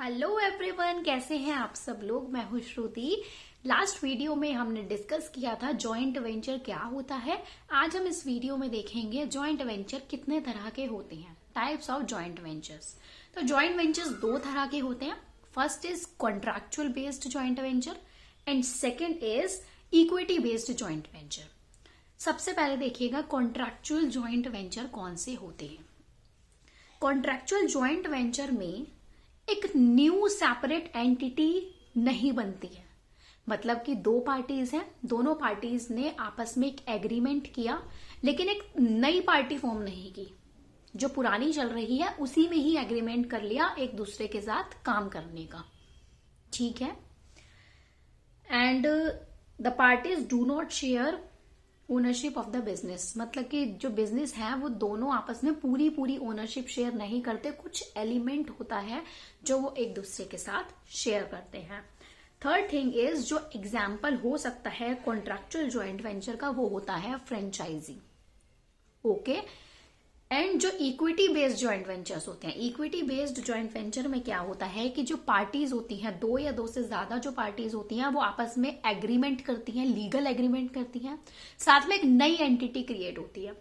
Hello everyone, कैसे हैं आप सब लोग। मैं हूं श्रुति। लास्ट वीडियो में हमने डिस्कस किया था जॉइंट वेंचर क्या होता है। आज हम इस वीडियो में देखेंगे जॉइंट वेंचर कितने तरह के होते हैं, टाइप्स ऑफ जॉइंट वेंचर्स। तो जॉइंट वेंचर्स दो तरह के होते हैं। First is contractual based joint venture and second is equity based joint venture. सबसे पहले देखिएगा कॉन्ट्रैक्चुअल जॉइंट वेंचर कौन से होते हैं। कॉन्ट्रैक्चुअल जॉइंट वेंचर में एक न्यू सेपरेट एंटिटी नहीं बनती है। मतलब कि दो पार्टीज हैं, दोनों पार्टीज ने आपस में एक एग्रीमेंट किया, लेकिन एक नई पार्टी फॉर्म नहीं की। जो पुरानी चल रही है उसी में ही एग्रीमेंट कर लिया एक दूसरे के साथ काम करने का। ठीक है। And the parties do not share ownership of the business. मतलब कि जो बिजनेस है वो दोनों आपस में पूरी पूरी ओनरशिप शेयर नहीं करते, कुछ एलिमेंट होता है जो वो एक दूसरे के साथ शेयर करते हैं। थर्ड थिंग इज, जो एग्जाम्पल हो सकता है कॉन्ट्रैक्चुअल जॉइंट वेंचर का, वो होता है फ्रेंचाइजी। ओके। एंड जो इक्विटी बेस्ड जॉइंट वेंचर्स होते हैं, इक्विटी बेस्ड जॉइंट वेंचर में क्या होता है कि जो पार्टीज होती हैं, दो या दो से ज्यादा जो पार्टीज होती हैं, वो आपस में एग्रीमेंट करती हैं, लीगल एग्रीमेंट करती हैं। साथ में एक नई एंटिटी क्रिएट होती है।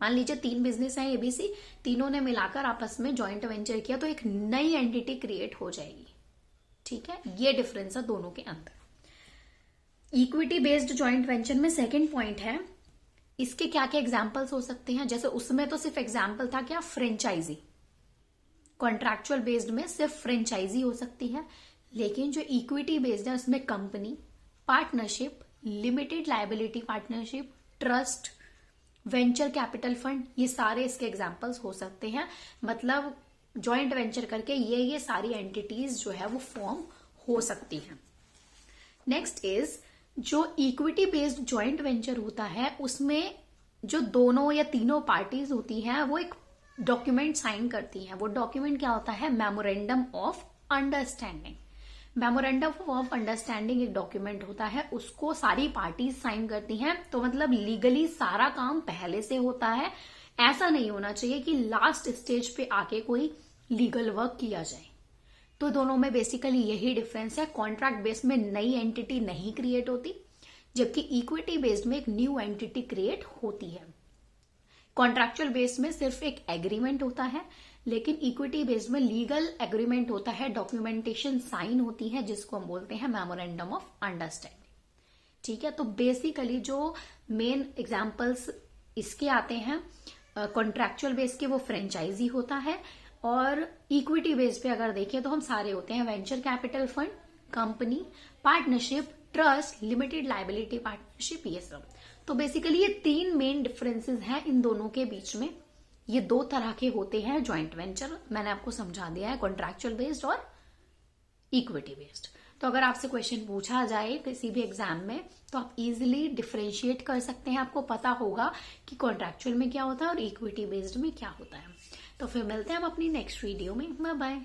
मान लीजिए तीन बिजनेस हैं एबीसी, तीनों ने मिलाकर आपस में जॉइंट वेंचर किया तो एक नई एंटिटी क्रिएट हो जाएगी। ठीक है, ये डिफरेंस है दोनों के अंदर। इक्विटी बेस्ड जॉइंट वेंचर में सेकेंड पॉइंट है, इसके क्या क्या एग्जाम्पल्स हो सकते हैं। जैसे उसमें तो सिर्फ एग्जाम्पल था क्या, फ्रेंचाइजी। कॉन्ट्रैक्चुअल बेस्ड में सिर्फ फ्रेंचाइजी हो सकती है, लेकिन जो इक्विटी बेस्ड है उसमें company, partnership, limited liability partnership, trust, venture capital fund, ये सारे इसके एग्जाम्पल्स हो सकते हैं। मतलब जॉइंट वेंचर करके ये सारी एंटिटीज जो है वो फॉर्म हो सकती हैं। नेक्स्ट इज, जो इक्विटी बेस्ड जॉइंट वेंचर होता है उसमें जो दोनों या तीनों पार्टीज होती हैं वो एक डॉक्यूमेंट साइन करती हैं। वो डॉक्यूमेंट क्या होता है, memorandum of understanding. Memorandum of understanding एक डॉक्यूमेंट होता है, उसको सारी पार्टीज साइन करती हैं। तो मतलब लीगली सारा काम पहले से होता है। ऐसा नहीं होना चाहिए कि लास्ट स्टेज पे आके कोई लीगल वर्क किया जाए। तो दोनों में बेसिकली यही डिफरेंस है। कॉन्ट्रैक्ट बेस्ड में नई एंटिटी नहीं क्रिएट होती, जबकि इक्विटी बेस्ड में एक न्यू एंटिटी क्रिएट होती है। कॉन्ट्रैक्चुअल बेस्ड में सिर्फ एक एग्रीमेंट होता है, लेकिन इक्विटी बेस्ड में लीगल एग्रीमेंट होता है, डॉक्यूमेंटेशन साइन होती है, जिसको हम बोलते हैं मेमोरेंडम ऑफ अंडरस्टैंडिंग। ठीक है। तो बेसिकली जो मेन एग्जाम्पल्स इसके आते हैं कॉन्ट्रैक्चुअल बेस्ड के, वो फ्रेंचाइजी होता है। और इक्विटी बेस पे अगर देखें तो हम सारे होते हैं, venture capital fund, company, partnership, trust, limited liability partnership, ये सब। तो बेसिकली ये तीन मेन डिफरेंसेस हैं इन दोनों के बीच में। ये दो तरह के होते हैं जॉइंट वेंचर, मैंने आपको समझा दिया है, कॉन्ट्रैक्चुअल बेस्ड और इक्विटी बेस्ड। तो अगर आपसे क्वेश्चन पूछा जाए किसी भी एग्जाम में तो आप इजिली डिफरेंशिएट कर सकते हैं। आपको पता होगा कि कॉन्ट्रैक्चुअल में क्या होता है और इक्विटी बेस्ड में क्या होता है। तो फिर मिलते हैं हम अपनी नेक्स्ट वीडियो में। Bye bye.